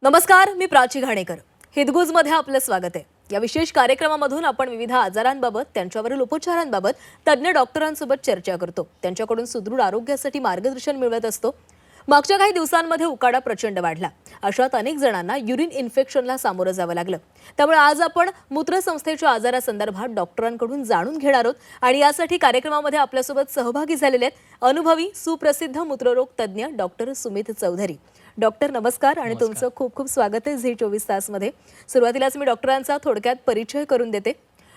नमस्कार, मी प्राची घाणेकर. हितगुजमध्ये आपलं स्वागत आहे. या विशेष कार्यक्रमामधून आपण विविध आजारांबाबत, त्यांच्यावरील उपचारांबाबत तज्ञ डॉक्टरांसोबत चर्चा करतो. त्यांच्याकडून सुदृढ आरोग्यासाठी मार्गदर्शन मिळवत असतो. मागच्या काही दिवसांमध्ये उकाडा प्रचंड वाढला. अशात अनेक जणांना युरिन इन्फेक्शनला सामोरं जावं लागलं. त्यामुळे आज आपण मूत्रसंस्थेच्या आजारासंदर्भात डॉक्टरांकडून जाणून घेणार आहोत आणि यासाठी कार्यक्रमामध्ये आपल्यासोबत सहभागी झालेले आहेत अनुभवी सुप्रसिद्ध मूत्ररोग तज्ञ डॉक्टर सुमित चौधरी. डॉक्टर नमस्कार आणि तुमचं खूप खूप स्वागत आहे झी 24 तासमध्ये. सुरुवातीलाच मी डॉक्टरांचा थोडक्यात परिचय करून देते.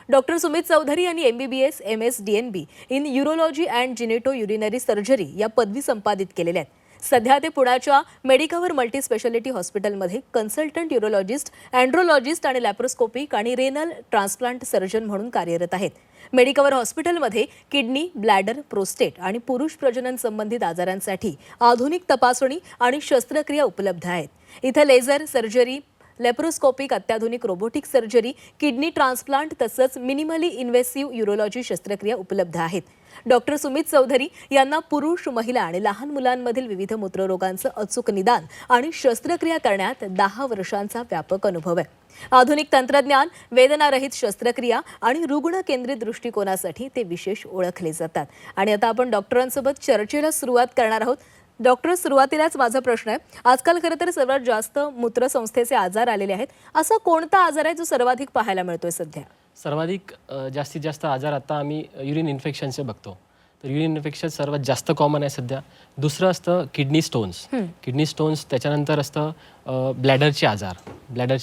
डॉक्टर सुमित चौधरी यांनी MBBS MS DNB in urology and genito urinary surgery या पदवी संपादित केलेल्या आहेत. सध्या ते पुण्याच्या मेडिकवर मल्टी स्पेशालिटी हॉस्पिटलमध्ये कन्सल्टंट युरोलॉजिस्ट, अँड्रोलॉजिस्ट आणि लॅप्रोस्कोपिक आणि रेनल ट्रान्सप्लांट सर्जन म्हणून कार्यरत आहेत. मेडिकवर हॉस्पिटलमध्ये किडनी, ब्लॅडर, प्रोस्टेट आणि पुरुष प्रजनन संबंधित आजारांसाठी आधुनिक तपासणी आणि शस्त्रक्रिया उपलब्ध आहेत. इथे लेझर सर्जरी, लॅप्रोस्कोपिक अत्याधुनिक रोबोटिक सर्जरी, किडनी ट्रान्सप्लांट तसंच मिनिमली इन्व्हेसिव्ह युरोलॉजी शस्त्रक्रिया उपलब्ध आहेत. डॉक्टर सुमित चौधरी यांना पुरुष, महिला आणि लहान मुलांमधील विविध मूत्ररोगांचं अचूक निदान आणि शस्त्रक्रिया करण्यात 10 वर्षांचा व्यापक अनुभव आहे. आधुनिक तंत्रज्ञान, वेदनारहित शस्त्रक्रिया आणि रुग्ण केंद्रित दृष्टिकोनासाठी ते विशेष ओळखले जातात. आणि आता आपण डॉक्टरांसोबत चर्चेला सुरुवात करणार आहोत. डॉक्टर, सुरुवातीलाच माझा प्रश्न आहे, आजकाल खरं तर सर्वात जास्त मूत्रसंस्थेचे आजार आलेले आहेत. असा कोणता आजार आहे जो सर्वाधिक पाहायला मिळतोय सध्या? सर्वाधिक जास्तीत जास्त आजार आता आम्ही युरिन इन्फेक्शनचे बघतो. तर युरिन इन्फेक्शन सर्वात जास्त कॉमन आहे सध्या. दुसरं असतं किडनी स्टोन्स, त्याच्यानंतर असतं ब्लॅडरचे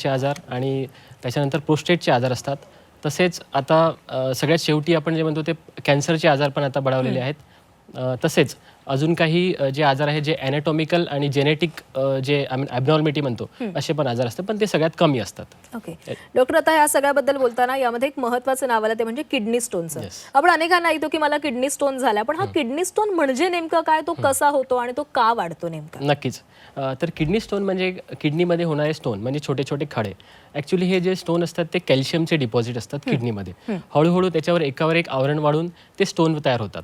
आजार आणि त्याच्यानंतर प्रोस्टेटचे आजार असतात. तसेच आता सगळ्यात शेवटी आपण जे म्हणतो ते कॅन्सरचे आजार पण आता बढावलेले आहेत. तसेच अजून काही जे आजार आहेत जे ॲनाटॉमिकल आणि जेनेटिक जे ॲबनॉर्मॅलिटी म्हणतो असे पण आजार असतात, पण ते सगळ्यात कमी असतात. ओके डॉक्टर, आता या सगळ्याबद्दल बोलताना यामध्ये एक महत्त्वाचं नाव आलं ते म्हणजे किडनी स्टोनचं. आपण अनेकांना ऐकतो की मला किडनी स्टोन झाला, पण हा किडनी स्टोन म्हणजे नेमकं काय, तो कसा होतो आणि तो का वाढतो नेमका? नक्कीच. तर किडनी स्टोन म्हणजे किडनीमध्ये होणारे स्टोन म्हणजे छोटे छोटे खडे. ॲक्च्युली हे जे स्टोन असतात ते कॅल्शियमचे डिपॉझिट असतात किडनीमध्ये. हळूहळू त्याच्यावर एकावर एक आवरण वाढून ते स्टोन तयार होतात.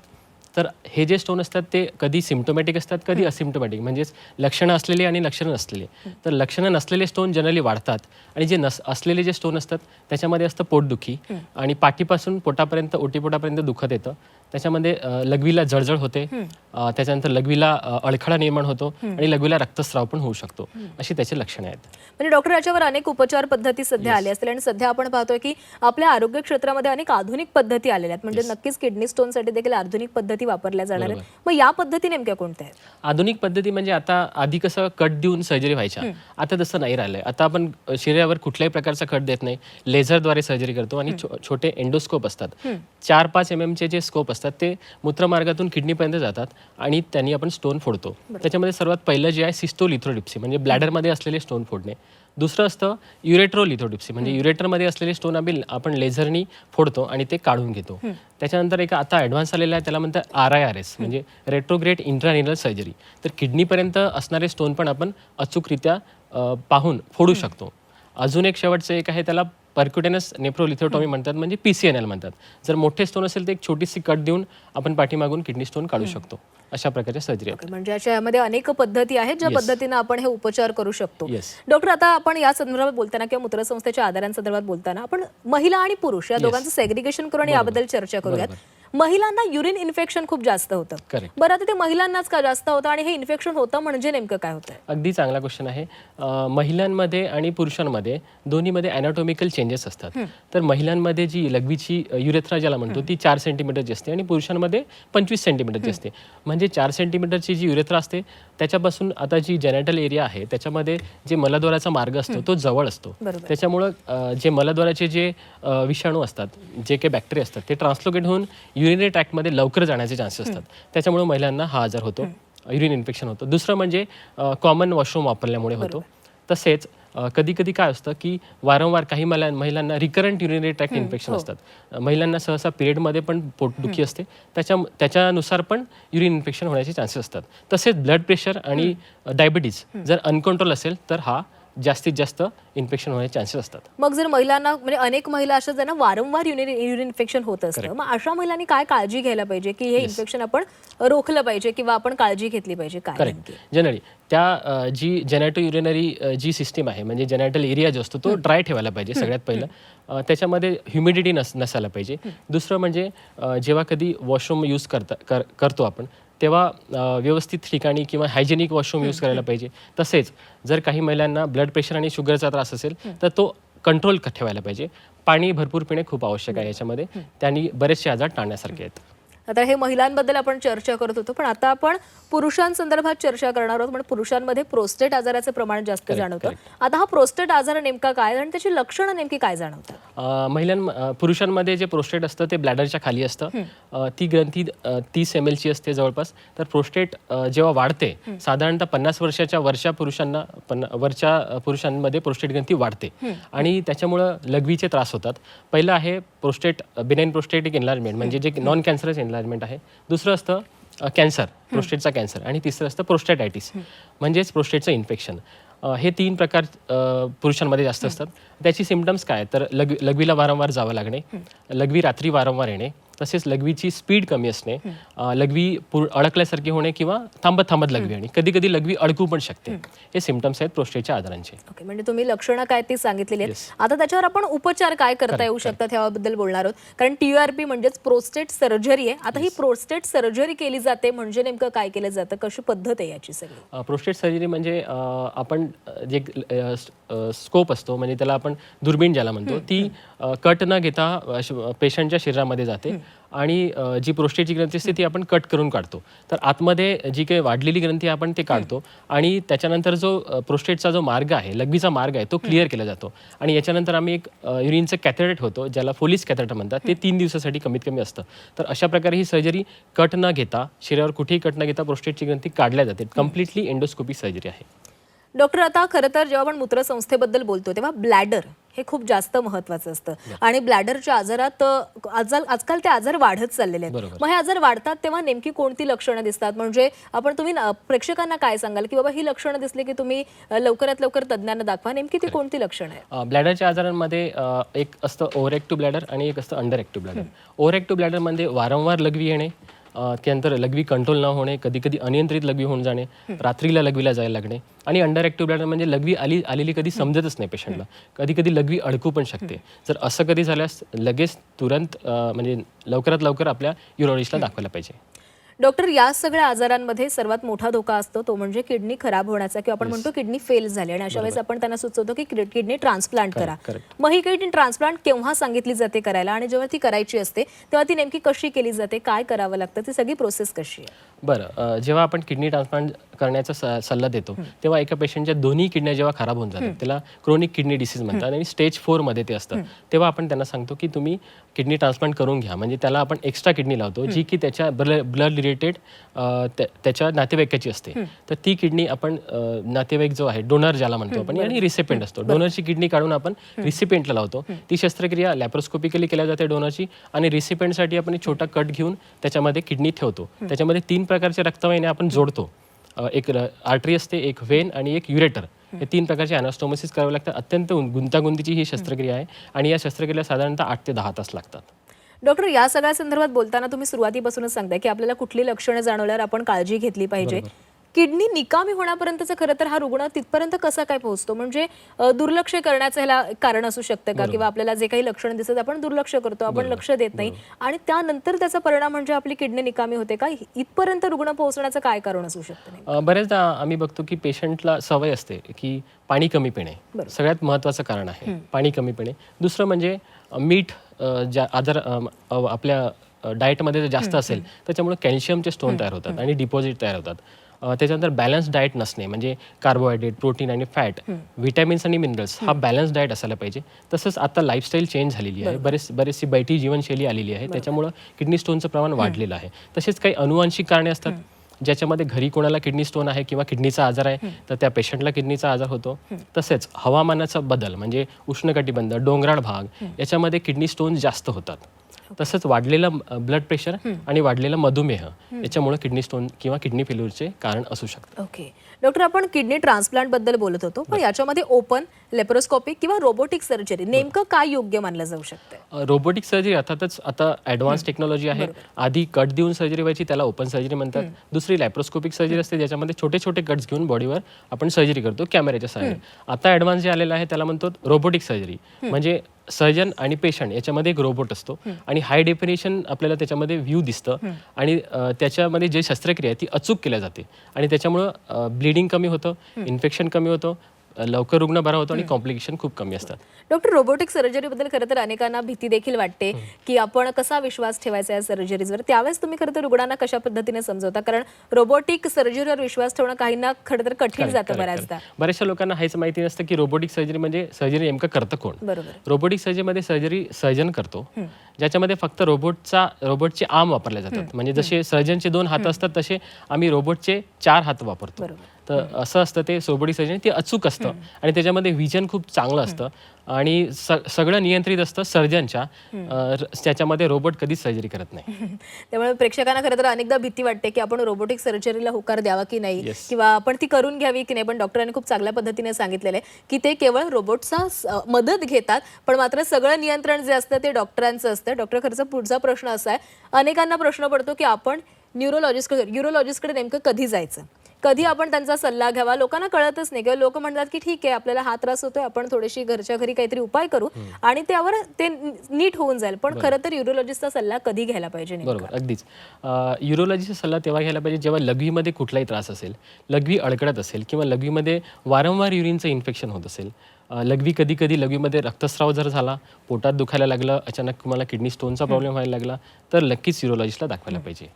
तर हे जे स्टोन असतात ते कधी सिम्प्टोमॅटिक असतात, कधी असिम्प्टोमॅटिक, म्हणजेच लक्षणं असलेले आणि लक्षणं नसलेले. तर लक्षणं नसलेले स्टोन जनरली वाढतात आणि जे असलेले जे स्टोन असतात त्याच्यामध्ये असतं पोटदुखी आणि पाठीपासून पोटापर्यंत, ओटीपोटापर्यंत दुखत येतं. त्याच्यामध्ये लघवीला जळजळ होते, त्याच्यानंतर लघवीला अडखळा निर्माण होतो आणि लघवीला रक्तस्राव पण होऊ शकतो. अशी त्याची लक्षणं आहेत. म्हणजे डॉक्टर, याच्यावर अनेक उपचार पद्धती सध्या आल्या असतील आणि सध्या आपण पाहतोय की आपल्या आरोग्य क्षेत्रामध्ये अनेक आधुनिक पद्धती आलेल्या आहेत. म्हणजे नक्कीच किडनी स्टोनसाठी देखील आधुनिक पद्धती वापरल्या जाणार आहेत. मग या पद्धती नेमक्या कोणत्या आहेत? आधुनिक पद्धती म्हणजे आता आधी कसं कट देऊन सर्जरी व्हायच्या, आता तसं नाही राहिलंय. आता आपण शरीरावर कुठल्याही प्रकारचा कट देत नाही, लेझरद्वारे सर्जरी करतो आणि छोटे एंडोस्कोप असतात. 4-5 mm चे जे स्कोप असतात ते मूत्रमार्गातून किडनीपर्यंत जातात आणि त्यांनी आपण स्टोन फोडतो. त्याच्यामध्ये सर्वात पहिलं जे आहे सिस्टोलिथोडिप्सी म्हणजे ब्लॅडरमध्ये असलेले स्टोन फोडणे. दुसरं असतं युरेट्रोलिथोडिप्सी म्हणजे युरेटरमध्ये असलेले स्टोन आपण लेझरनी फोडतो आणि ते काढून घेतो. त्याच्यानंतर एक आता ॲडव्हान्स आलेला आहे, त्याला म्हणतात RIRS म्हणजे रेट्रोग्रेड इंट्रारिनल सर्जरी. तर किडनीपर्यंत असणारे स्टोन पण आपण अचूकरित्या पाहून फोडू शकतो. अजून एक शेवटचं एक आहे, त्याला पर्क्युटेनस नेफ्रोलिथोटॉमी म्हणतात, म्हणजे PCNL म्हणतात. जर मोठे स्टोन असेल तर एक छोटीशी कट देऊन आपण पाठीमागून किडनी स्टोन काढू शकतो. अशा प्रकारच्या सर्जरी आहेत. म्हणजे याच्यामध्ये अनेक पद्धती आहेत ज्या पद्धतीने आपण हे उपचार करू शकतो. डॉक्टर, आता आपण या संदर्भात बोलताना किंवा मूत्रसंस्थेच्या आजारांसंदर्भात बोलताना आपण महिला आणि पुरुष या दोघांचं सेग्रिगेशन करून याबद्दल चर्चा करूयात. महिलांना युरिन इन्फेक्शन खूप जास्त होतं. बरं, आता ते महिलांनाच का जास्त होतं आणि हे इन्फेक्शन होतं म्हणजे नेमकं काय होतं? अगदी चांगला क्वेश्चन आहे. महिलांमध्ये आणि पुरुषांमध्ये दोन्हीमध्ये अॅनाटॉमिकल चेंजेस असतात. तर महिलांमध्ये जी लघवीची युरेथ्रा ज्याला म्हणतो ती 4 सेंटीमीटरची असते आणि पुरुषांमध्ये 25 सेंटीमीटरची असते. म्हणजे 4 सेंटीमीटरची जी युरेथ्रा असते त्याच्यापासून आता जी जेनेटल एरिया आहे त्याच्यामध्ये जे मलद्वाराचा मार्ग असतो तो जवळ असतो. त्याच्यामुळं जे मलद्वाराचे जे विषाणू असतात, जे काही बॅक्टेरिया असतात ते ट्रान्सलोकेट होऊन युरिनरी ट्रॅक्टमध्ये लवकर जाण्याचे चान्सेस असतात. त्याच्यामुळे महिलांना हा आजार होतो, युरिन इन्फेक्शन होतं. दुसरं म्हणजे कॉमन वॉशरूम वापरल्यामुळे होतो. तसेच कधी कधी काय असतं की वारंवार काही महिलांना रिकरंट युरिनरी ट्रॅक्ट इन्फेक्शन असतात. महिलांना सहसा पिरियडमध्ये पण पोटदुखी असते, त्याच्यानुसार पण युरिन इन्फेक्शन होण्याचे चान्सेस असतात. तसेच ब्लड प्रेशर आणि डायबिटीज जर अनकंट्रोल असेल तर हा जास्तीत जास्त इन्फेक्शन होण्याचे चान्सेस असतात. मग जर महिलांना म्हणजे अनेक महिला अशा ज्यांना वारंवार युरिन इन्फेक्शन होत असतं, मग अशा महिलांनी काय काळजी घ्यायला पाहिजे की हे इन्फेक्शन आपण रोखलं पाहिजे किंवा आपण काळजी घेतली पाहिजे काय करेक्ट. जनरली त्या जी जेनेटो युरिनरी जी सिस्टीम आहे म्हणजे जेनेटल एरिया जो असतो तो ड्राय ठेवायला पाहिजे सगळ्यात पहिलं. त्याच्यामध्ये ह्युमिडिटी नसायला पाहिजे. दुसरं म्हणजे जेव्हा कधी वॉशरूम यूज करतो आपण तेव्हा व्यवस्थित ठिकाणी किंवा हायजेनिक वॉशरूम यूज करायला पाहिजे. तसेच जर काही महिलांना ब्लड प्रेशर आणि शुगरचा त्रास असेल तर तो कंट्रोल ठेवायला पाहिजे. पाणी भरपूर पिणे खूप आवश्यक आहे याच्यामध्ये. त्यांनी बरेचसे आजार टाळण्यासारखे आहेत. आता हे महिलांबद्दल आपण चर्चा करत होतो, पण आता आपण पुरुषांसंदर्भात चर्चा करणार आहोत. म्हणजे पुरुषांमध्ये प्रोस्टेट आजाराचं प्रमाण जास्त जाणवतं. आता हा प्रोस्टेट आजार नेमका काय आणि त्याची लक्षणं नेमकी काय जाणवतात? पुरुषांमध्ये जे प्रोस्टेट असतं ते ब्लॅडरच्या खाली असतं. ती ग्रंथी 30 ml ची असते जवळपास. तर प्रोस्टेट जेव्हा वाढते साधारणतः 50 वर्षाच्या वरच्या पुरुषांमध्ये प्रोस्टेट ग्रंथी वाढते आणि त्याच्यामुळं लघवीचे त्रास होतात. पहिलं आहे प्रोस्टेट बिनाइन प्रोस्टेटिक एनलार्जमेंट म्हणजे जे नॉन कॅन्सरस एनलार्जमेंट आहे. दुसरं असतं कॅन्सर, प्रोस्टेटचा कॅन्सर. आणि तिसरं असतं प्रोस्टेटायटिस म्हणजेच प्रोस्टेटचं इन्फेक्शन. हे 3 प्रकार पुरुषांमध्ये जास्त असतात. त्याची सिम्पटम्स काय तर लघवीला वारंवार जावं लागणे, लघवी रात्री वारंवार येणे, तसेच लघवीची स्पीड कमी असणे, लघवी अडकल्यासारखी होणे किंवा थांबत थांबत लघवी आणि कधी कधी लघवी अडकू पण शकते. हे सिम्पटम्स आहेत प्रोस्टेटच्या आजारांचे. ओके, म्हणजे तुम्ही लक्षणं काय ती सांगितलेली आहेत. आता त्याच्यावर आपण उपचार काय करता येऊ शकतात याबद्दल बोलणार आहोत. कारण TURP म्हणजेच प्रोस्टेट सर्जरी आहे. आता ही प्रोस्टेट सर्जरी केली जाते म्हणजे नेमकं काय केलं जातं, कशी पद्धत आहे याची सगळी? प्रोस्टेट सर्जरी म्हणजे आपण जे स्कोप असतो म्हणजे त्याला आपण दुर्बीण ज्याला म्हणतो ती कट न घेता पेशंटच्या शरीरामध्ये जाते आणि जी प्रोस्टेटची ग्रंथी असते ती आपण कट करून काढतो. तर आतमध्ये जी काही वाढलेली ग्रंथी आपण ते काढतो आणि त्याच्यानंतर जो प्रोस्टेटचा जो मार्ग आहे, लघवीचा मार्ग आहे, तो क्लिअर केला जातो. आणि याच्यानंतर आम्ही एक युरिनचं कॅथेटर होतो ज्याला फोलिस कॅथेटर म्हणतात. ते 3 दिवसासाठी कमीत कमी असतं. तर अशा प्रकारे ही सर्जरी कट न घेता, शरीरावर कुठेही कट न घेता प्रोस्टेटची ग्रंथी काढल्या जाते. कम्प्लिटली एंडोस्कोपिक सर्जरी आहे. डॉक्टर, आता खरं तर जेव्हा आपण मूत्रसंस्थेबद्दल बोलतो तेव्हा ब्लॅडर हे खूप जास्त महत्वाचं असतं आणि ब्लॅडरच्या आजारात आजकाल ते आजार वाढत चाललेले आहेत. मग हे आजार वाढतात तेव्हा नेमकी कोणती लक्षणं दिसतात? म्हणजे तुम्ही प्रेक्षकांना काय सांगाल की बाबा ही लक्षणं दिसली की तुम्ही लवकरात लवकर तज्ञांना दाखवा, नेमकी ती कोणती लक्षणं आहेत? ब्लॅडरच्या आजारांमध्ये एक असतं ओव्हर ॲक्टिव्ह ब्लॅडर आणि एक असतं under active bladder. Over active ब्लॅडरमध्ये वारंवार लघवी येणे, त्यानंतर लघवी कंट्रोल न होणे, कधी कधी अनियंत्रित लघवी होऊन जाणे, रात्रीला लघवीला जायला लागणे. आणि अंडर ॲक्टिव्ह ब्लॅडर म्हणजे लघवी आलेली कधी समजतच नाही पेशंटला, कधी कधी लघवी अडकू पण शकते. जर असं कधी झाल्यास लगेच तुरंत म्हणजे लवकरात लवकर आपल्या युरोलॉजिस्टला दाखवायला पाहिजे. डॉक्टर, या सगळ्या आजारांमध्ये सर्वात मोठा धोका असतो तो म्हणजे किडनी खराब होण्याचा किंवा आपण म्हणतो किडनी फेल झाली आणि अशा वेळेस आपण त्यांना सुचवतो की किडनी ट्रान्सप्लांट करा. मग ही किडनी ट्रान्सप्लांट केव्हा सांगितली जाते करायला आणि जेव्हा ती करायची असते तेव्हा ती नेमकी कशी केली जाते, काय करावं लागतं, ती सगळी प्रोसेस कशी आहे? बरं, जेव्हा आपण किडनी ट्रान्सप्लांट करण्याचा सल्ला देतो तेव्हा एका पेशंटच्या दोन्ही किडन्या जेव्हा खराब होऊन जातात त्याला क्रोनिक किडनी डिसीज म्हणतात आणि स्टेज 4 मध्ये ते असतं, तेव्हा आपण त्यांना सांगतो की तुम्ही किडनी ट्रान्सप्लांट करून घ्या. म्हणजे त्याला आपण एक्स्ट्रा किडनी लावतो जी की त्याच्या ब्लड रिलेटेड त्याच्या नातेवाईकाची असते. तर ती किडनी आपण नातेवाईक जो आहे डोनर ज्याला म्हणतो आपण आणि रिसिपेंट असतो, डोनरची किडनी काढून आपण रिसिपेंटला लावतो. ती शस्त्रक्रिया लॅप्रोस्कोपिकली केल्या जाते डोनरची आणि रिसिपेंटसाठी आपण एक छोटा कट घेऊन त्याच्यामध्ये किडनी ठेवतो. त्याच्यामध्ये 3 प्रकारचे रक्तवाहिन्या आपण जोडतो. एक आर्टरी असते, एक व्हेन आणि एक युरेटर. हे 3 प्रकारचे अनास्टोमोसिस करावे लागतात. अत्यंत गुंतागुंतीची ही शस्त्रक्रिया आहे आणि या शस्त्रक्रियेला साधारणतः 8 ते 10 तास लागतात. डॉक्टर, या सगळ्या संदर्भात बोलताना तुम्ही सुरुवातीपासूनच सांगताय की आपल्याला कुठली लक्षणं जाणवल्यावर आपण काळजी घेतली पाहिजे. किडनी निकामी होण्यापर्यंतचं खरं तर हा रुग्ण तिथपर्यंत कसा काय पोहोचतो? म्हणजे दुर्लक्ष करण्याचं ह्याला कारण असू शकतं का? किंवा आपल्याला जे काही लक्षणं दिसतात आपण दुर्लक्ष करतो, आपण लक्ष देत नाही आणि त्यानंतर त्याचा परिणाम म्हणजे आपली किडनी निकामी होते का? इथपर्यंत रुग्ण पोहोचण्याचं काय कारण असू शकतं? बरेचदा आम्ही बघतो की पेशंटला सवय असते की पाणी कमी पिणे सगळ्यात महत्त्वाचं कारण आहे, पाणी कमी पिणे. दुसरं म्हणजे मीठ ज्या आजार आपल्या डाएटमध्ये जास्त असेल त्याच्यामुळे कॅल्शियमचे स्टोन तयार होतात आणि डिपॉझिट तयार होतात. त्याच्यानंतर बॅलन्स डाएट नसणे म्हणजे कार्बोहायड्रेट, प्रोटीन आणि फॅट, व्हिटॅमिन्स आणि मिनरल्स हा बॅलन्स डाएट असायला पाहिजे. तसंच आता लाईफस्टाईल चेंज झालेली आहे, बरेचशी बैठी जीवनशैली आलेली आहे, त्याच्यामुळं किडनी स्टोनचं प्रमाण वाढलेलं आहे. तसेच काही अनुवांशिक कारणे असतात ज्याच्यामध्ये घरी कोणाला किडनी स्टोन आहे किंवा किडनीचा आजार आहे तर त्या पेशंटला किडनीचा आजार होतो. तसेच हवामानाचा बदल म्हणजे उष्णकटिबंध, डोंगराळ भाग याच्यामध्ये किडनी स्टोन जास्त होतात. तसंच वाढलेलं ब्लड प्रेशर आणि वाढलेला मधुमेह याच्यामुळे किडनी स्टोन किंवा किडनी फेल्युअरचे कारण असू शकतं. ओके डॉक्टर, आपण किडनी ट्रान्सप्लांट बद्दल बोलत होतो, पण याच्यामध्ये ओपन, लेप्रोस्कोपिक किंवा रोबोटिक सर्जरी नेमकं काय योग्य मानलं जाऊ शकतं? रोबोटिक सर्जरी अर्थातच आता ॲडव्हान्स टेक्नॉलॉजी आहे. आधी कट देऊन सर्जरी व्हायची, त्याला ओपन सर्जरी म्हणतात. दुसरी लॅप्रोस्कोपिक सर्जरी असते, ज्याच्यामध्ये छोटे छोटे कट्स घेऊन बॉडीवर आपण सर्जरी करतो कॅमेऱ्याच्या सहाय्याने. आता ॲडव्हान्स जे आलेलं आहे त्याला म्हणतो रोबोटिक सर्जरी. म्हणजे सर्जन आणि पेशंट याच्यामध्ये एक रोबोट असतो आणि हाय डेफिनेशन आपल्याला त्याच्यामध्ये व्ह्यू दिसतं आणि त्याच्यामध्ये जे शस्त्रक्रिया आहे ती अचूक केल्या जाते आणि त्याच्यामुळं ब्लिडिंग कमी होतं, इन्फेक्शन कमी होतं, लवकर रुग्ण बरा होतो आणि कॉम्प्लिकेशन खूप कमी असतात. डॉक्टर, रोबोटिक सर्जरीबद्दल खरं तर अनेकांना भीती देखील वाटते की आपण कसा विश्वास ठेवायचा या सर्जरीजवर. त्यावेळेस तुम्ही खरं तर रुग्णांना कशा पद्धतीने समजवता? कारण रोबोटिक सर्जरीवर विश्वास ठेवणं काहींना खरं तर कठीण जातं बऱ्याचदा. बऱ्याचच्या लोकांना हेच माहिती नसतं की रोबोटिक सर्जरी म्हणजे सर्जरी नेमकं करतं कोण. बरोबर. रोबोटिक सर्जरीमध्ये सर्जरी सर्जन करतो, ज्याच्यामध्ये फक्त रोबोटचे आर्म वापरले जातात. म्हणजे जसे सर्जनचे 2 हात असतात तसे आम्ही रोबोटचे 4 हात वापरतो. तर असं असतं ते रोबोटिक सर्जरी. ते अचूक असतं आणि त्याच्यामध्ये व्हिजन खूप चांगलं असतं आणि सगळं नियंत्रित असतं सर्जनच्या. त्याच्यामध्ये रोबोट कधीच सर्जरी करत नाही. त्यामुळे प्रेक्षकांना खरं तर अनेकदा भीती वाटते की आपण रोबोटिक सर्जरीला होकार द्यावा की नाही, किंवा आपण ती करून घ्यावी की नाही. पण डॉक्टरांनी खूप चांगल्या पद्धतीने सांगितलेलं आहे की ते केवळ रोबोटचा मदत घेतात, पण मात्र सगळं नियंत्रण जे असतं ते डॉक्टरांचं असतं. डॉक्टर, खरंच पुढचा प्रश्न असा आहे, अनेकांना प्रश्न पडतो की आपण युरोलॉजिस्टकडे नेमकं कधी जायचं, कधी आपण त्यांचा सल्ला घ्यावा? लोकांना कळतच नाही किंवा लोक म्हणतात की ठीक आहे, आपल्याला हा त्रास होतोय, आपण थोडीशी घरच्या घरी काहीतरी उपाय करू आणि त्यावर ते नीट होऊन जाईल. पण खरं तर युरोलॉजिस्टचा सल्ला कधी घ्यायला पाहिजे? बरोबर, अगदीच. युरोलॉजीचा सल्ला तेव्हा घ्यायला पाहिजे जेव्हा लघवीमध्ये कुठलाही त्रास असेल, लघवी अडकळत असेल किंवा लघवीमध्ये वारंवार युरिनचं इन्फेक्शन होत असेल, कधी लघवीमध्ये रक्तस्राव जर झाला, पोटात दुखायला लागलं, अचानक तुम्हाला किडनी स्टोनचा प्रॉब्लेम व्हायला लागला, तर नक्कीच युरोलॉजिस्टला दाखवायला पाहिजे.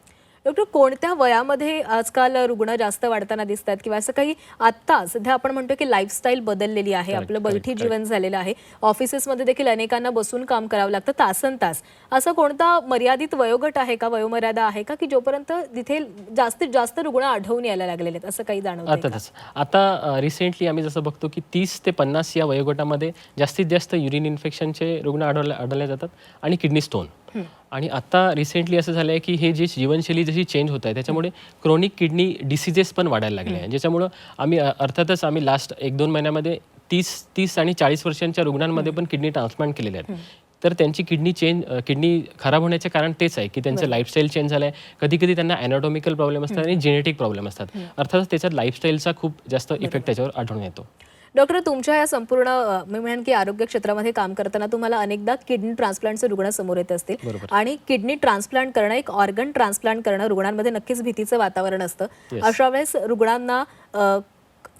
डॉक्टर, कोणत्या वयामध्ये आजकाल रुग्ण जास्त वाढताना दिसतात, किंवा असं काही आत्ता सध्या आपण म्हणतो की लाईफस्टाईल बदललेली आहे, आपलं बैठी जीवन झालेलं आहे, ऑफिसेसमध्ये देखील अनेकांना बसून काम करावं लागतं तासन तास. असं कोणता मर्यादित वयोगट आहे का, वयोमर्यादा आहे का, की जोपर्यंत तिथे जास्तीत जास्त रुग्ण आढळून यायला लागलेले आहेत, असं काही जाणवतं? अर्थातच. आता रिसेंटली आम्ही जसं बघतो की 30 ते 50 या वयोगटामध्ये जास्तीत जास्त युरिन इन्फेक्शनचे रुग्ण आढळले जातात आणि किडनी स्टोन. आणि आता रिसेंटली असं झालं आहे की हे जी जीवनशैली जशी चेंज होत आहे त्याच्यामुळे क्रोनिक किडनी डिसीजेस पण वाढायला लागले आहे, ज्याच्यामुळं आम्ही लास्ट 1-2 महिन्यामध्ये 30 आणि 40 वर्षांच्या रुग्णांमध्ये पण किडनी ट्रान्सप्लांट केलेले आहेत. तर त्यांची किडनी खराब होण्याचे कारण तेच आहे की त्यांचं लाईफस्टाईल चेंज झालं आहे. कधी त्यांना ॲनाटॉमिकल प्रॉब्लेम असतात आणि जेनेटिक प्रॉब्लेम असतात. अर्थातच त्याच्यात लाईफस्टाईलचा खूप जास्त इफेक्ट त्याच्यावर आढळून येतो. डॉक्टर, तुमच्या या संपूर्ण मी म्हणेन की आरोग्य क्षेत्रामध्ये काम करताना तुम्हाला अनेकदा किडनी ट्रान्सप्लांटचे रुग्ण समोर येत असतील, आणि किडनी ट्रान्सप्लांट करणं, एक ऑर्गन ट्रान्सप्लांट करणं रुग्णांमध्ये नक्कीच भीतीचं वातावरण असतं. अशा वेळेस रुग्णांना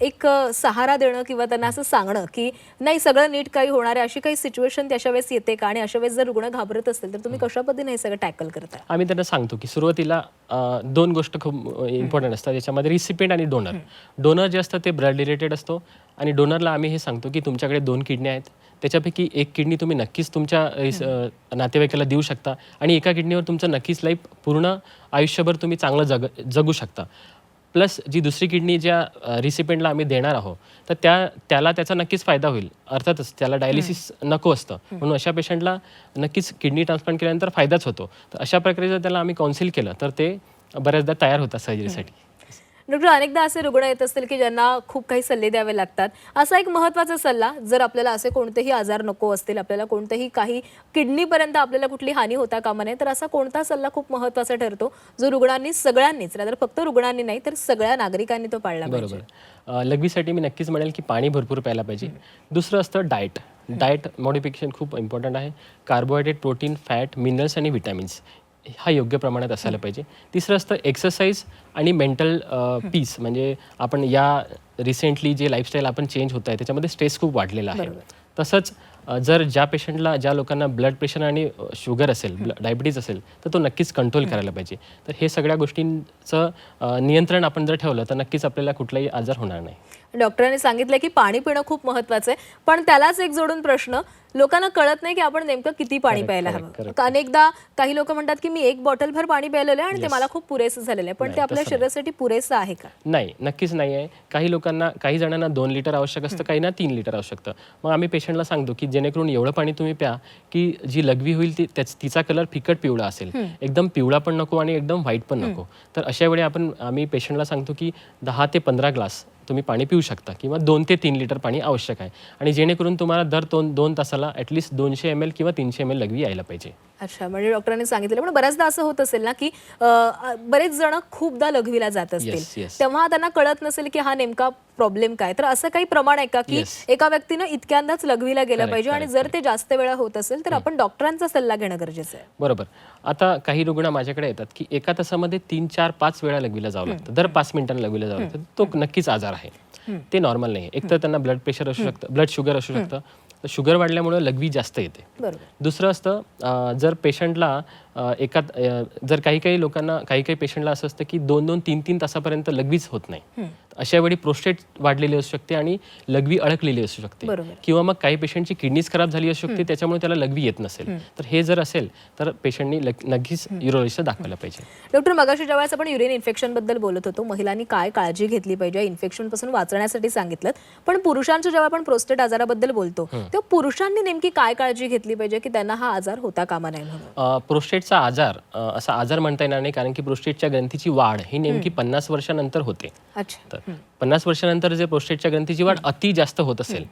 एक सहारा देणं किंवा त्यांना असं सांगणं की नाही, सगळं नीट काही होणार आहे, अशी काही सिच्युएशन त्याच्या वेळेस येते का? आणि अशा वेळेस जर रुग्ण घाबरत असतील तर तुम्ही कशा पद्धतीने हे सगळं टॅकल करता? आम्ही त्यांना सांगतो की सुरुवातीला 2 गोष्ट खूप इम्पॉर्टंट असतात याच्यामध्ये, रिसिपियंट आणि डोनर. डोनर जे असतं ते ब्लड रिलेटेड असतो आणि डोनरला आम्ही हे सांगतो की तुमच्याकडे 2 किडनी आहेत, त्याच्यापैकी 1 किडनी तुम्ही नक्कीच तुमच्या नातेवाईकाला देऊ शकता आणि एका किडनीवर तुमचं नक्कीच लाईफ पूर्ण आयुष्यभर तुम्ही चांगलं जगू शकता. प्लस जी दुसरी किडनी ज्या रिसिपेंटला आम्ही देणार आहोत तर त्याला त्याचा नक्कीच फायदा होईल. अर्थातच त्याला डायलिसिस नको असतं, म्हणून अशा पेशंटला नक्कीच किडनी ट्रान्सप्लांट केल्यानंतर फायदाच होतो. तर अशा प्रकारे जर त्याला आम्ही काउन्सिल केलं तर ते बऱ्याचदा तयार होतात सर्जरीसाठी. डॉक्टर, अनेकदा असे रुग्ण येत असतील की ज्यांना खूप काही सल्ले द्यावे लागतात. असा एक महत्त्वाचा सल्ला, जर आपल्याला असे कोणतेही आजार नको असतील, आपल्याला कोणतेही काही किडनीपर्यंत आपल्याला कुठली हानी होता कामा नये, तर असा कोणता सल्ला खूप महत्त्वाचा ठरतो जो रुग्णांनी सगळ्यांनीच, तर फक्त रुग्णांनी नाही तर सगळ्या नागरिकांनी तो पाळला पाहिजे? बरोबर. लघवीसाठी मी नक्कीच म्हणेल की पाणी भरपूर प्यायला पाहिजे. दुसरं असतं डाएट मॉडिफिकेशन खूप इम्पॉर्टंट आहे. कार्बोहायड्रेट, प्रोटीन, फॅट, मिनरल्स आणि विटॅमिन्स हा योग्य प्रमाणात असायला पाहिजे. तिसरं असतं एक्सरसाइज आणि मेंटल पीस. म्हणजे आपण या रिसेंटली जे लाईफस्टाईल आपण चेंज होत आहे त्याच्यामध्ये स्ट्रेस खूप वाढलेला आहे. तसंच जर ज्या लोकांना ब्लड प्रेशर आणि शुगर असेल, डायबिटीज असेल, तर तो नक्कीच कंट्रोल करायला पाहिजे. तर हे सगळ्या गोष्टींचं नियंत्रण आपण जर ठेवलं तर नक्कीच आपल्याला कुठलाही आजार होणार नाही. डॉक्टरांनी सांगितलं की पाणी पिणं खूप महत्त्वाचं आहे, पण त्यालाच एक जोडून प्रश्न, लोकांना कळत नाही की आपण नेमकं किती पाणी प्यायला हवं. अनेकदा काही लोक म्हणतात की मी 1 बॉटलभर पाणी प्यायलेलं आहे आणि ते मला खूप पुरेसं झालेलं आहे, पण ते आपल्या शरीरासाठी पुरेसं आहे का? नाही, नक्कीच नाही आहे. काही जणांना 2 लिटर आवश्यक असतं, काहींना 3 लिटर आवश्यक असतं. मग आम्ही पेशंटला सांगतो की जेणेकरून एवढं पाणी तुम्ही प्या की जी लघवी होईल तिचा कलर फिकट पिवळा असेल, एकदम पिवळा पण नको आणि एकदम व्हाईट पण नको. तर अशा वेळी आम्ही पेशंटला सांगतो की 10 ते 15 ग्लास तुम्ही पाणी पिऊ शकता किंवा 2 ते 3 लिटर पाणी आवश्यक आहे. आणि जेणेकरून तुम्हाला दर 2 तासाला ॲटलिस्ट 200 ml किंवा 300 ml लघवी यायला पाहिजे. अच्छा, म्हणजे डॉक्टरांनी सांगितलं. पण बऱ्याचदा असं होत असेल ना की बरेच जण खूपदा लघवीला जात असतील, तेव्हा त्यांना कळत नसेल की हा नेमका प्रॉब्लेम काय. तर असं काही प्रमाण आहे का की एका व्यक्तीनं इतक्यांदाच लघवीला गेलं पाहिजे आणि जर ते जास्त वेळा होत असेल तर आपण डॉक्टरांचा सल्ला घेणं गरजेचं आहे? बरोबर. आता काही रुग्ण माझ्याकडे येतात की एका तासामध्ये 3, 4, 5 वेळा लघवीला जावं लागतं, दर 5 मिनिटांना लघवीला जावं लागतं. तो नक्कीच आजार आहे, ते नॉर्मल नाही. एक तर त्यांना ब्लड प्रेशर असू शकतं, ब्लड शुगर असू शकतं. तर शुगर वाढल्यामुळे लघवी जास्त येते. दुसरं असतं जर पेशंटला जर काही लोकांना काही पेशंटला असं असतं की 2-2, 3-3 तासापर्यंत लघवीच होत नाही. अशा वेळी प्रोस्टेट वाढलेली असू शकते आणि लघवी अडकलेली असू शकते, किंवा मग काही पेशंटची किडनीज खराब झाली असू शकते, त्याच्यामुळे त्याला लघवी येत नसेल. तर हे जर असेल तर पेशंटनी नक्कीच युरोलॉजिस्ट दाखवायला पाहिजे. डॉक्टर, मगाशी ज्यावेळेस आपण युरिन इन्फेक्शन बद्दल बोलत होतो, महिलांनी काय काळजी घेतली पाहिजे इन्फेक्शन पासून वाचण्यासाठी सांगितलं, पण पुरुषांच्या जेव्हा आपण प्रोस्टेट आजाराबद्दल बोलतो तेव्हा पुरुषांनी नेमकी काय काळजी घेतली पाहिजे की त्यांना हा आजार होता कामा नये म्हणून? प्रोस्टेटचा आजार असा आजार म्हणता येणार नाही, कारण की प्रोस्टेटच्या ग्रंथीची वाढ ही नेमकी 50 वर्षानंतर होते. तर 50 वर्षानंतर जे प्रोस्टेटच्या ग्रंथीची वाढ अति जास्त होत असेल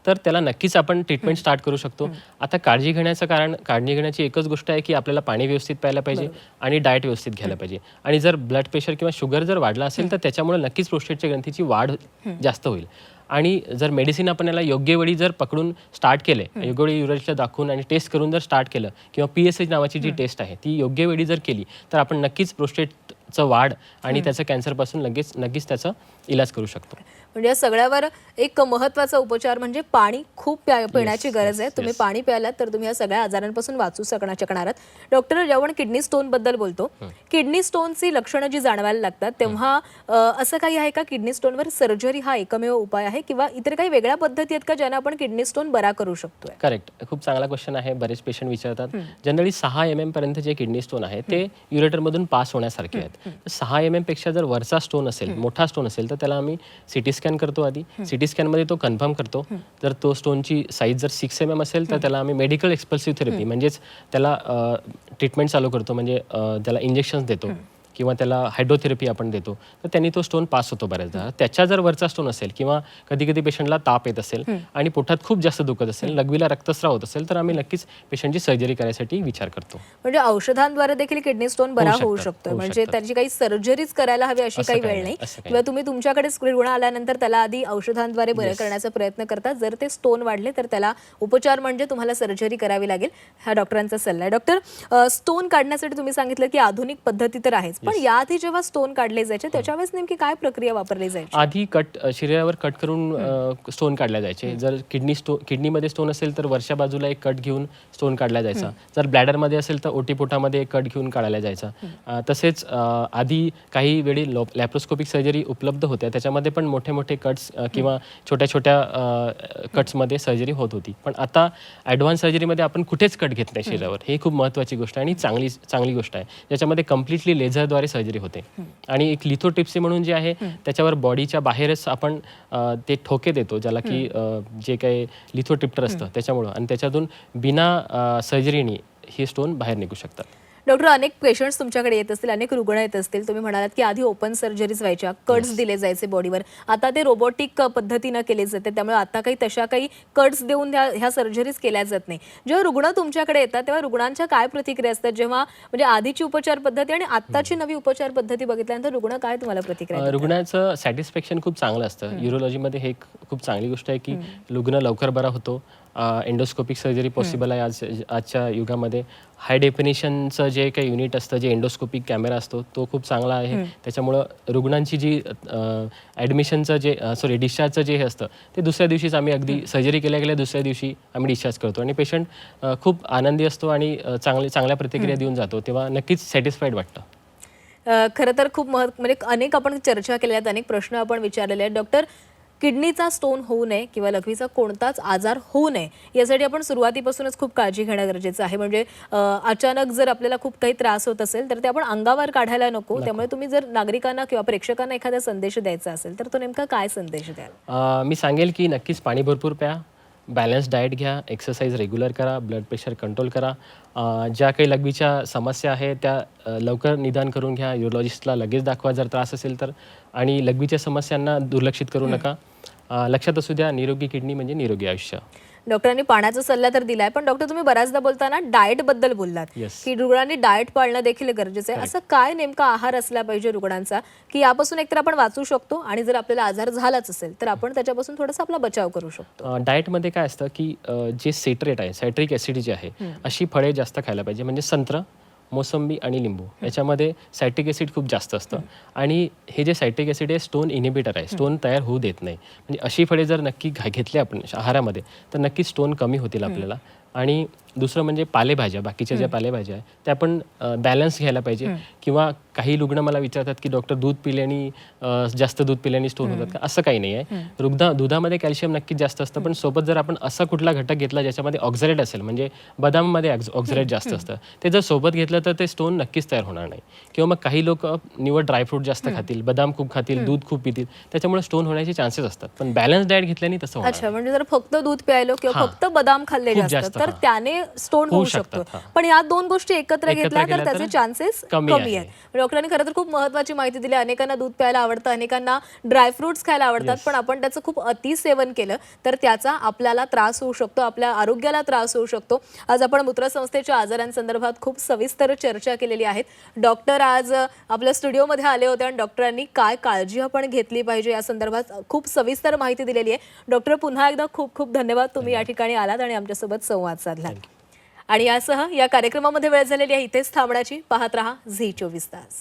तर त्याला नक्कीच आपण ट्रीटमेंट स्टार्ट करू शकतो. आता काळजी घेण्याची एकच गोष्ट आहे की आपल्याला पाणी व्यवस्थित प्यायला पाहिजे आणि डाएट व्यवस्थित घ्यायला पाहिजे. आणि जर ब्लड प्रेशर किंवा शुगर जर वाढला असेल तर त्याच्यामुळे नक्कीच प्रोस्टेटच्या ग्रंथीची वाढ जास्त होईल. आणि जर मेडिसिन आपण याला योग्य वेळी जर पकडून स्टार्ट केले, योग्य वेळी युरोलॉजिस्टला दाखवून आणि टेस्ट करून जर स्टार्ट केलं, किंवा PSH नावाची जी टेस्ट आहे ती योग्य वेळी जर केली तर आपण नक्कीच प्रोस्टेटचं वाढ आणि त्याचं कॅन्सरपासून नक्कीच त्याचा इलाज करू शकतो. म्हणजे या सगळ्यावर एक महत्त्वाचा उपचार म्हणजे पाणी खूप पिण्याची गरज आहे. तुम्ही पाणी प्यायलात तर तुम्ही या सगळ्या आजारांपासून वाचू शकणार आहात. डॉक्टर, जेव्हा आपण किडनी स्टोन बद्दल बोलतो, किडनी स्टोनची लक्षणं जी जाणवायला लागतात तेव्हा असं काही आहे का किडनी स्टोनवर सर्जरी हा एकमेव उपाय आहे किंवा इतर काही वेगळ्या पद्धती आहेत का ज्याने आपण किडनी स्टोन बरा करू शकतोय? करेक्ट, खूप चांगला क्वेश्चन आहे. बरेच पेशंट विचारतात. जनरली 6 mm पर्यंत जे किडनी स्टोन आहे ते युरेटर मधून पास होण्यासारखे आहेत. 6 mm पेक्षा जर वरचा स्टोन असेल, मोठा स्टोन असेल, तर त्याला आम्ही सिटी स्कॅन करतो. आधी सिटी स्कॅन मध्ये तो कन्फर्म करतो. जर तो स्टोनची साईज जर 6 mm असेल तर त्याला आम्ही मेडिकल एक्सपल्सिव्ह थेरपी म्हणजेच त्याला ट्रीटमेंट चालू करतो, म्हणजे त्याला इंजेक्शन्स देतो किंवा त्याला हायड्रोथेरपी आपण देतो, तर त्यांनी तो स्टोन पास होतो बऱ्याचदा. त्याच्या जर वरचा स्टोन असेल किंवा कधी कधी पेशंटला ताप येत असेल आणि पोटात खूप जास्त दुखत असेल, लघवीला रक्तस्राव होत असेल, तर आम्ही नक्कीच पेशंटची सर्जरी करायसाठी विचार करतो. म्हणजे औषधांद्वारे देखील किडनी स्टोन बरा होऊ शकतो, म्हणजे त्याची काही सर्जरीच करायला हवी अशी काही वेळ नाही. किंवा तुम्ही तुमच्याकडे रुग्ण आल्यानंतर त्याला आधी औषधांद्वारे बरं करण्याचा प्रयत्न करता. जर ते स्टोन वाढले तर त्याला उपचार म्हणजे तुम्हाला सर्जरी करावी लागेल, हा डॉक्टरांचा सल्ला आहे. डॉक्टर, स्टोन काढण्यासाठी तुम्ही सांगितलं की आधुनिक पद्धती तर आहेच, पण याआधी जेव्हा स्टोन काढले जायचे त्याच्यावेळेस नेमकी काय प्रक्रिया वापरली जायची? आधी शरीरावर कट करून स्टोन काढले जायचे. जर किडनीमध्ये स्टोन असेल तर वरच्या बाजूला एक कट घेऊन स्टोन काढला जायचा. जर ब्लॅडरमध्ये असेल तर ओटीपोटामध्ये एक कट घेऊन काढला जायचा. तसेच आधी काही वेळी लॅप्रोस्कोपिक सर्जरी उपलब्ध होत्या, त्याच्यामध्ये पण मोठे मोठे कट्स किंवा छोट्या छोट्या कट्समध्ये सर्जरी होत होती. पण आता ॲडव्हान्स सर्जरीमध्ये आपण कुठेच कट घेत नाही शरीरावर. ही खूप महत्त्वाची गोष्ट आहे आणि चांगली गोष्ट आहे, ज्याच्यामध्ये कम्प्लिटली लेझरद्वारे सर्जरी होते. आणि एक लिथोट्रिप्सी म्हणून जे आहे त्याच्यावर बॉडीच्या बाहेरच आपण ते ठोके देतो, ज्याला की जे काही लिथोट्रिप्टर असतं त्याच्यामुळं, आणि त्याच्यातून बिना सर्जरीनी हे स्टोन बाहेर निघू शकतात. डॉक्टर, अनेक पेशंट्स तुमच्याकडे येत असतील, अनेक रुग्ण येत असतील. तुम्ही म्हणालात की आधी ओपन सर्जरीज व्हायच्या, कट्स दिले जायचे बॉडीवर, आता ते रोबोटिक पद्धतीनं केले जाते, त्यामुळे आता तशा काही कट्स देऊन ह्या सर्जरीज केल्या जात नाही. जेव्हा रुग्ण तुमच्याकडे येतात तेव्हा रुग्णांच्या काय प्रतिक्रिया असतात, जेव्हा म्हणजे आधीची उपचार पद्धती आणि आत्ताची नवी उपचार पद्धती बघितल्यानंतर रुग्ण काय तुम्हाला प्रतिक्रिया? रुग्णाचं सॅटिस्फॅक्शन खूप चांगलं असतं. युरोलॉजीमध्ये हे खूप चांगली गोष्ट आहे की रुग्ण लवकर बरा होतो. एंडोस्कोपिक सर्जरी पॉसिबल आहे आजच्या युगामध्ये. हाय डेफिनेशनचं जे काही युनिट असतं, जे एंडोस्कोपिक कॅमेरा असतो, तो खूप चांगला आहे. त्याच्यामुळं रुग्णांची जी डिस्चार्जचं जे हे असतं ते दुसऱ्या दिवशीच आम्ही अगदी सर्जरी केल्या दुसऱ्या दिवशी आम्ही डिस्चार्ज करतो आणि पेशंट खूप आनंदी असतो आणि चांगल्या प्रतिक्रिया देऊन जातो, तेव्हा नक्कीच सॅटिस्फाईड वाटतं. खरं तर खूप म्हणजे अनेक आपण चर्चा केल्या आहेत, अनेक प्रश्न आपण विचारलेले आहेत. डॉक्टर, किडनीचा स्टोन होऊ नये किंवा लघवीचा कोणताच आजार होऊ नये यासाठी आपण सुरुवातीपासूनच खूप काळजी घेणं गरजेचं आहे. म्हणजे अचानक जर आपल्याला खूप काही त्रास होत असेल तर ते आपण अंगावर काढायला नको. त्यामुळे तुम्ही जर नागरिकांना किंवा प्रेक्षकांना एखादा संदेश द्यायचा असेल तर तो नेमका काय संदेश द्याल? मी सांगेल की नक्कीच पाणी भरपूर प्या, बॅलन्स डाएट घ्या, एक्सरसाइज रेग्युलर करा, ब्लड प्रेशर कंट्रोल करा. ज्या काही लघवीच्या समस्या आहेत त्या लवकर निदान करून घ्या, युरोलॉजिस्टला लगेच दाखवा जर त्रास असेल तर. आणि लघवीच्या समस्यांना दुर्लक्षित करू नका. लक्षात असू द्या, निरोगी किडनी म्हणजे निरोगी आयुष्य. डॉक्टरांनी पाण्याचा सल्ला तर दिलाय, पण डॉक्टर तुम्ही बऱ्याचदा बोलताना डाएट बद्दल बोललात Yes. की रुग्णांनी डाएट पाळणं देखील गरजेचं आहे. असं काय नेमका आहार असला पाहिजे रुग्णांचा की यापासून एकतर आपण वाचू शकतो आणि जर आपल्याला आजार झालाच असेल तर आपण त्याच्यापासून थोडासा आपला बचाव करू शकतो? डाएटमध्ये काय असतं की जे सेट्रेट आहे, सायट्रिक ॲसिड जे आहे, अशी फळे जास्त खायला पाहिजे. म्हणजे संत्र, मोसंबी आणि लिंबू याच्यामध्ये सायट्रिक ॲसिड खूप जास्त असतं. आणि हे जे सायट्रिक ॲसिड आहे स्टोन इनिबिटर आहे, स्टोन तयार होऊ देत नाही. म्हणजे अशी फळे जर नक्की घेतली आपण आहारामध्ये तर नक्की स्टोन कमी होतील आपल्याला. आणि दुसरं म्हणजे पालेभाज्या, बाकीच्या ज्या पालेभाज्या आहेत त्या आपण बॅलन्स घ्यायला पाहिजे. किंवा काही रुग्ण मला विचारतात की डॉक्टर दूध पिल्याने जास्त दूध पिल्याने स्टोन होतात का? असं काही नाही आहे. दुधामध्ये कॅल्शियम नक्कीच जास्त असतं, पण सोबत जर आपण असा कुठला घटक घेतला ज्याच्यामध्ये ऑक्झलेट असेल, म्हणजे बदाममध्ये ऑक्झलेट जास्त असतं, ते जर सोबत घेतलं तर ते स्टोन नक्कीच तयार होणार नाही. किंवा मग काही लोक निवड ड्रायफ्रूट जास्त खातील, बदाम खूप खातील, दूध खूप पितील, त्याच्यामुळे स्टोन होण्याचे चान्सेस असतात. पण बॅलन्स डाएट घेतल्याने तसं होणार. अच्छा, म्हणजे जर फक्त दूध प्यायलो किंवा फक्त बदाम खाल्ले जास्त तर त्याने स्टोन होऊ शकतो. पण या दोन गोष्टी एकत्र घेतल्या तर त्याचे चान्सेस कमी आहेत. डॉक्टरांनी खरं तर खूप महत्त्वाची माहिती दिली. अनेकांना दूध प्यायला आवडतं, अनेकांना ड्रायफ्रुट्स खायला आवडतात, पण आपण त्याचं खूप अतिसेवन केलं तर त्याचा आपल्याला त्रास होऊ शकतो, आपल्या आरोग्याला त्रास होऊ शकतो. आज आपण मूत्रसंस्थेच्या आजारांसंदर्भात खूप सविस्तर चर्चा केलेली आहे. डॉक्टर आज आपल्या स्टुडिओमध्ये आले होते आणि डॉक्टरांनी काय काळजी आपण घेतली पाहिजे या संदर्भात खूप सविस्तर माहिती दिलेली आहे. डॉक्टर, पुन्हा एकदा खूप खूप धन्यवाद. तुम्ही या ठिकाणी आलात आणि आमच्यासोबत संवाद साधला. आणि यासह या कार्यक्रमामध्ये वेळ झालेली आहे इथेच थांबण्याची. पाहत रहा झी 24 तास.